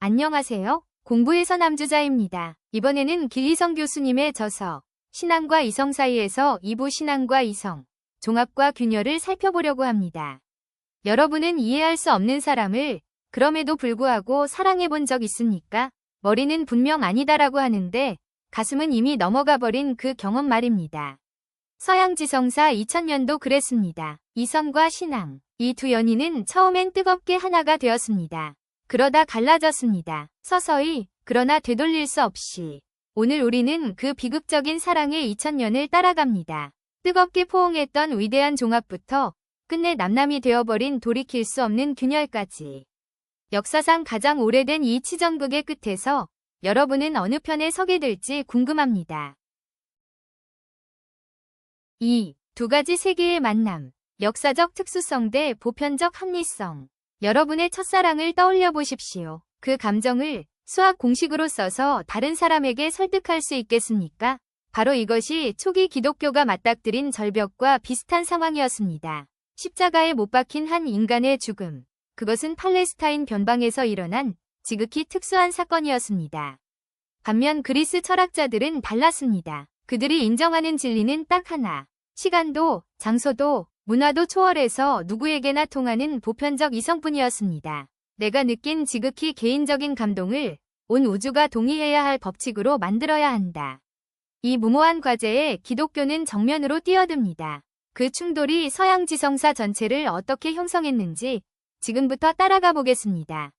안녕하세요. 공부해서 남주자입니다. 이번에는 길희성 교수님의 저서 신앙과 이성 사이에서 2부 신앙과 이성, 종합과 균열을 살펴보려고 합니다. 여러분은 이해할 수 없는 사람을 그럼에도 불구하고 사랑해 본 적 있습니까? 머리는 분명 아니다라고 하는데 가슴은 이미 넘어가 버린 그 경험 말입니다. 서양지성사 2000년도 그랬습니다. 이성과 신앙, 이 두 연인은 처음엔 뜨겁게 하나가 되었습니다. 그러다 갈라졌습니다. 서서히, 그러나 되돌릴 수 없이. 오늘 우리는 그 비극적인 사랑의 2000년을 따라갑니다. 뜨겁게 포옹했던 위대한 종합부터 끝내 남남이 되어버린 돌이킬 수 없는 균열까지. 역사상 가장 오래된 이 치정극의 끝에서 여러분은 어느 편에 서게 될지 궁금합니다. 이 두 가지 세계의 만남, 역사적 특수성 대 보편적 합리성. 여러분의 첫사랑을 떠올려 보십시오. 그 감정을 수학 공식으로 써서 다른 사람에게 설득할 수 있겠습니까? 바로 이것이 초기 기독교가 맞닥뜨린 절벽과 비슷한 상황이었습니다. 십자가에 못 박힌 한 인간의 죽음. 그것은 팔레스타인 변방에서 일어난 지극히 특수한 사건이었습니다. 반면 그리스 철학자들은 달랐습니다. 그들이 인정하는 진리는 딱 하나. 시간도, 장소도, 문화도 초월해서 누구에게나 통하는 보편적 이성뿐이었습니다. 내가 느낀 지극히 개인적인 감동을 온 우주가 동의해야 할 법칙으로 만들어야 한다. 이 무모한 과제에 기독교는 정면으로 뛰어듭니다. 그 충돌이 서양 지성사 전체를 어떻게 형성했는지 지금부터 따라가 보겠습니다.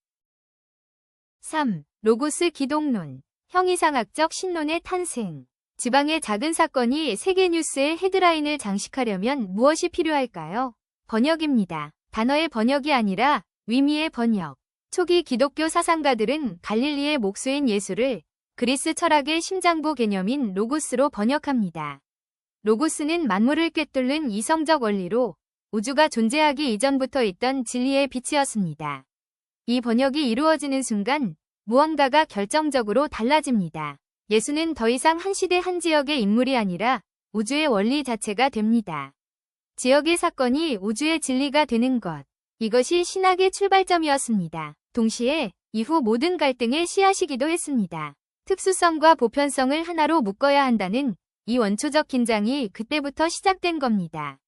3. 로고스 기독론, 형이상학적 신론의 탄생. 지방의 작은 사건이 세계 뉴스의 헤드라인을 장식하려면 무엇이 필요할까요? 번역입니다. 단어의 번역이 아니라 의미의 번역. 초기 기독교 사상가들은 갈릴리의 목수인 예수를 그리스 철학의 심장부 개념인 로고스로 번역합니다. 로고스는 만물을 꿰뚫는 이성적 원리로 우주가 존재하기 이전부터 있던 진리의 빛이었습니다. 이 번역이 이루어지는 순간 무언가가 결정적으로 달라집니다. 예수는 더 이상 한 시대 한 지역의 인물이 아니라 우주의 원리 자체가 됩니다. 지역의 사건이 우주의 진리가 되는 것. 이것이 신학의 출발점이었습니다. 동시에 이후 모든 갈등의 씨앗이기도 했습니다. 특수성과 보편성을 하나로 묶어야 한다는 이 원초적 긴장이 그때부터 시작된 겁니다.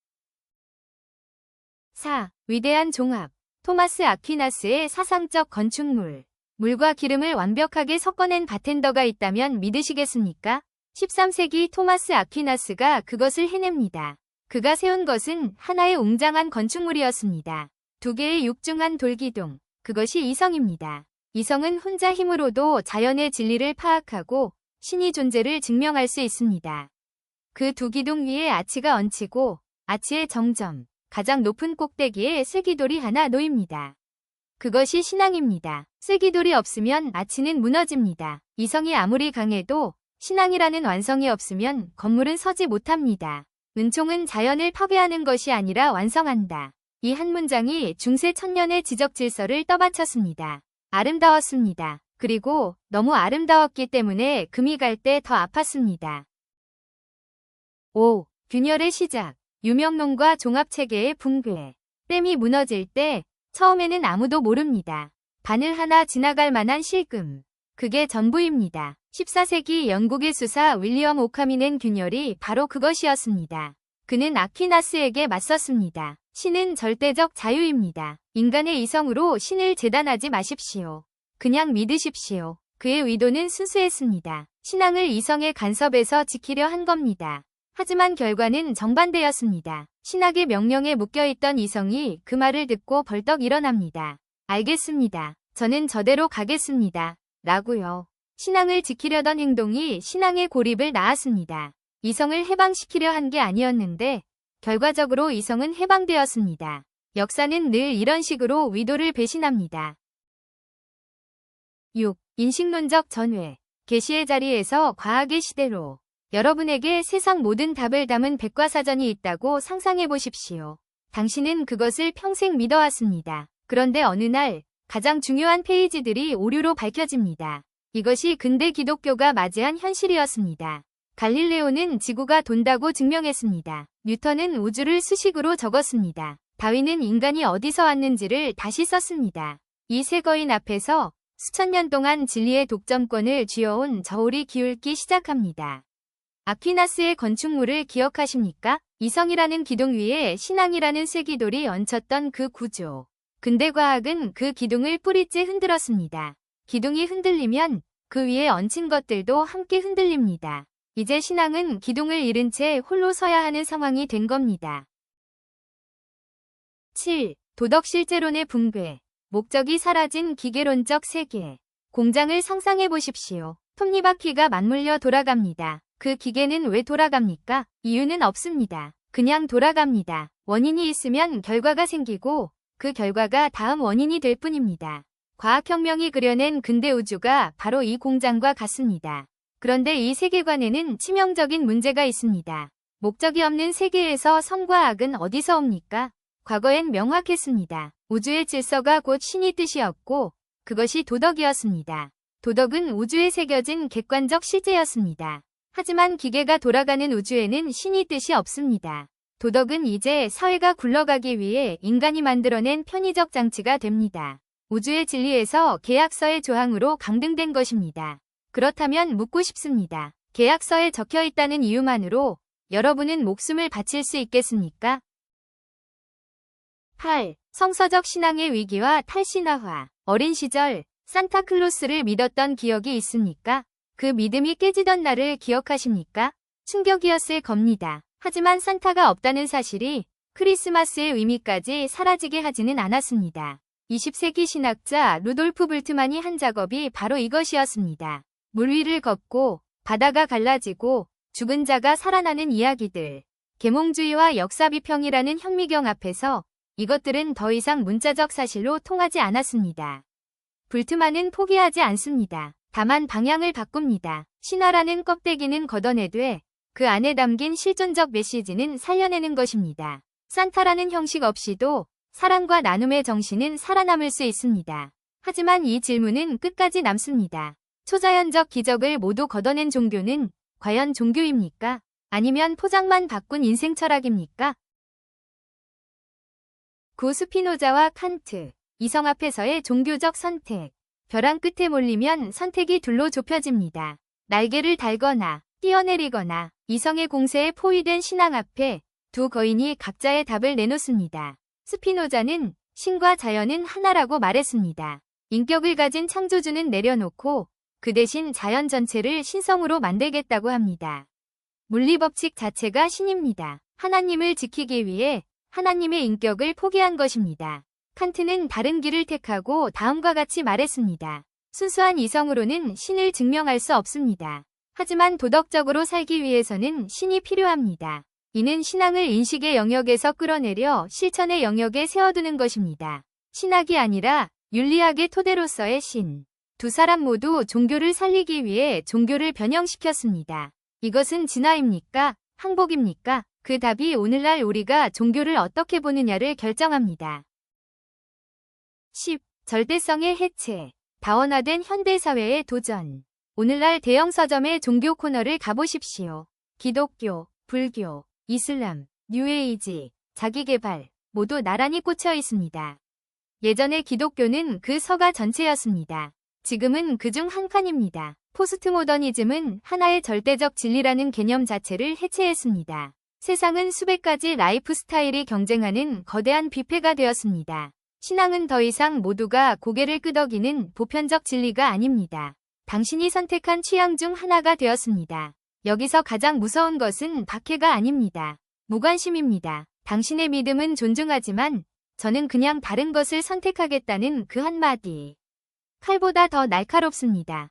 4. 위대한 종합. 토마스 아퀴나스의 사상적 건축물. 물과 기름을 완벽하게 섞어낸 바텐더가 있다면 믿으시겠습니까? 13세기 토마스 아퀴나스가 그것을 해냅니다. 그가 세운 것은 하나의 웅장한 건축물이었습니다. 두 개의 육중한 돌기둥, 그것이 이성입니다. 이성은 혼자 힘으로도 자연의 진리를 파악하고 신의 존재를 증명할 수 있습니다. 그 두 기둥 위에 아치가 얹히고 아치의 정점, 가장 높은 꼭대기에 쐐기돌이 하나 놓입니다. 그것이 신앙입니다. 쐐기돌이 없으면 아치는 무너집니다. 이성이 아무리 강해도 신앙이라는 완성이 없으면 건물은 서지 못합니다. 은총은 자연을 파괴하는 것이 아니라 완성한다. 이 한 문장이 중세 천년의 지적 질서를 떠받쳤습니다. 아름다웠습니다. 그리고 너무 아름다웠기 때문에 금이 갈 때 더 아팠습니다. 5. 균열의 시작. 유명론과 종합체계의 붕괴. 댐이 무너질 때 처음에는 아무도 모릅니다. 바늘 하나 지나갈 만한 실금. 그게 전부입니다. 14세기 영국의 수사 윌리엄 오캄이 낸 균열이 바로 그것이었습니다. 그는 아퀴나스에게 맞섰습니다. 신은 절대적 자유입니다. 인간의 이성으로 신을 재단하지 마십시오. 그냥 믿으십시오. 그의 의도는 순수했습니다. 신앙을 이성의 간섭에서 지키려 한 겁니다. 하지만 결과는 정반대였습니다. 신학의 명령에 묶여있던 이성이 그 말을 듣고 벌떡 일어납니다. 알겠습니다. 저는 저대로 가겠습니다. 라고요. 신앙을 지키려던 행동이 신앙의 고립을 낳았습니다. 이성을 해방시키려 한 게 아니었는데 결과적으로 이성은 해방되었습니다. 역사는 늘 이런 식으로 위도를 배신합니다. 6. 인식론적 전회. 계시의 자리에서 과학의 시대로. 여러분에게 세상 모든 답을 담은 백과사전이 있다고 상상해 보십시오. 당신은 그것을 평생 믿어왔습니다. 그런데 어느 날 가장 중요한 페이지들이 오류로 밝혀집니다. 이것이 근대 기독교가 맞이한 현실이었습니다. 갈릴레오는 지구가 돈다고 증명했습니다. 뉴턴은 우주를 수식으로 적었습니다. 다윈은 인간이 어디서 왔는지를 다시 썼습니다. 이 세 거인 앞에서 수천 년 동안 진리의 독점권을 쥐어온 저울이 기울기 시작합니다. 아퀴나스의 건축물을 기억하십니까? 이성이라는 기둥 위에 신앙이라는 쇠기돌이 얹혔던 그 구조. 근대 과학은 그 기둥을 뿌리째 흔들었습니다. 기둥이 흔들리면 그 위에 얹힌 것들도 함께 흔들립니다. 이제 신앙은 기둥을 잃은 채 홀로 서야 하는 상황이 된 겁니다. 7. 도덕 실제론의 붕괴. 목적이 사라진 기계론적 세계. 공장을 상상해 보십시오. 톱니바퀴가 맞물려 돌아갑니다. 그 기계는 왜 돌아갑니까? 이유는 없습니다. 그냥 돌아갑니다. 원인이 있으면 결과가 생기고 그 결과가 다음 원인이 될 뿐입니다. 과학혁명이 그려낸 근대 우주가 바로 이 공장과 같습니다. 그런데 이 세계관에는 치명적인 문제가 있습니다. 목적이 없는 세계에서 선과 악은 어디서 옵니까? 과거엔 명확했습니다. 우주의 질서가 곧 신의 뜻이었고 그것이 도덕이었습니다. 도덕은 우주에 새겨진 객관적 실제였습니다. 하지만 기계가 돌아가는 우주에는 신의 뜻이 없습니다. 도덕은 이제 사회가 굴러가기 위해 인간이 만들어낸 편의적 장치가 됩니다. 우주의 진리에서 계약서의 조항으로 강등된 것입니다. 그렇다면 묻고 싶습니다. 계약서에 적혀 있다는 이유만으로 여러분은 목숨을 바칠 수 있겠습니까? 8. 성서적 신앙의 위기와 탈신화화. 어린 시절 산타클로스를 믿었던 기억이 있습니까? 그 믿음이 깨지던 날을 기억하십니까? 충격이었을 겁니다. 하지만 산타가 없다는 사실이 크리스마스의 의미까지 사라지게 하지는 않았습니다. 20세기 신학자 루돌프 불트만이 한 작업이 바로 이것이었습니다. 물 위를 걷고 바다가 갈라지고 죽은 자가 살아나는 이야기들. 계몽주의와 역사비평이라는 현미경 앞에서 이것들은 더 이상 문자적 사실로 통하지 않았습니다. 불트만은 포기하지 않습니다. 다만 방향을 바꿉니다. 신화라는 껍데기는 걷어내되 그 안에 담긴 실존적 메시지는 살려내는 것입니다. 산타라는 형식 없이도 사랑과 나눔의 정신은 살아남을 수 있습니다. 하지만 이 질문은 끝까지 남습니다. 초자연적 기적을 모두 걷어낸 종교는 과연 종교입니까? 아니면 포장만 바꾼 인생 철학입니까? 9. 스피노자와 칸트. 이성 앞에서의 종교적 선택. 벼랑 끝에 몰리면 선택이 둘로 좁혀집니다. 날개를 달거나 뛰어내리거나. 이성의 공세에 포위된 신앙 앞에 두 거인이 각자의 답을 내놓습니다. 스피노자는 신과 자연은 하나라고 말했습니다. 인격을 가진 창조주는 내려놓고 그 대신 자연 전체를 신성으로 만들겠다고 합니다. 물리법칙 자체가 신입니다. 하나님을 지키기 위해 하나님의 인격을 포기한 것입니다. 칸트는 다른 길을 택하고 다음과 같이 말했습니다. 순수한 이성으로는 신을 증명할 수 없습니다. 하지만 도덕적으로 살기 위해서는 신이 필요합니다. 이는 신앙을 인식의 영역에서 끌어내려 실천의 영역에 세워두는 것입니다. 신학이 아니라 윤리학의 토대로서의 신. 두 사람 모두 종교를 살리기 위해 종교를 변형시켰습니다. 이것은 진화입니까? 항복입니까? 그 답이 오늘날 우리가 종교를 어떻게 보느냐를 결정합니다. 10. 절대성의 해체. 다원화된 현대사회의 도전. 오늘날 대형 서점의 종교 코너를 가보십시오. 기독교, 불교, 이슬람, 뉴에이지, 자기계발 모두 나란히 꽂혀 있습니다. 예전에 기독교는 그 서가 전체였습니다. 지금은 그중 한 칸입니다. 포스트모더니즘은 하나의 절대적 진리라는 개념 자체를 해체했습니다. 세상은 수백 가지 라이프 스타일이 경쟁하는 거대한 뷔페가 되었습니다. 신앙은 더 이상 모두가 고개를 끄덕이는 보편적 진리가 아닙니다. 당신이 선택한 취향 중 하나가 되었습니다. 여기서 가장 무서운 것은 박해가 아닙니다. 무관심입니다. 당신의 믿음은 존중하지만 저는 그냥 다른 것을 선택하겠다는 그 한마디. 칼보다 더 날카롭습니다.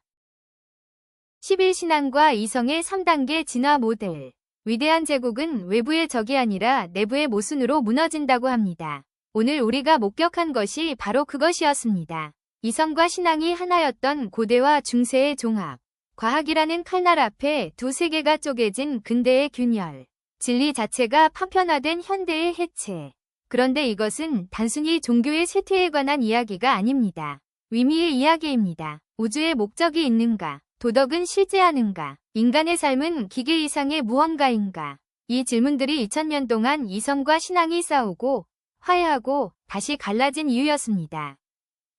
11. 신앙과 이성의 3단계 진화 모델. 위대한 제국은 외부의 적이 아니라 내부의 모순으로 무너진다고 합니다. 오늘 우리가 목격한 것이 바로 그것이었습니다. 이성과 신앙이 하나였던 고대와 중세의 종합. 과학이라는 칼날 앞에 두 세계가 쪼개진 근대의 균열. 진리 자체가 파편화된 현대의 해체. 그런데 이것은 단순히 종교의 쇠퇴에 관한 이야기가 아닙니다. 의미의 이야기입니다. 우주의 목적이 있는가? 도덕은 실제하는가? 인간의 삶은 기계 이상의 무언가인가? 이 질문들이 2000년 동안 이성과 신앙이 싸우고 화해하고 다시 갈라진 이유였습니다.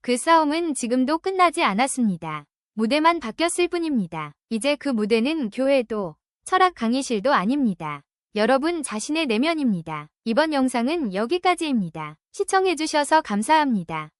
그 싸움은 지금도 끝나지 않았습니다. 무대만 바뀌었을 뿐입니다. 이제 그 무대는 교회도 철학 강의실도 아닙니다. 여러분 자신의 내면입니다. 이번 영상은 여기까지입니다. 시청해주셔서 감사합니다.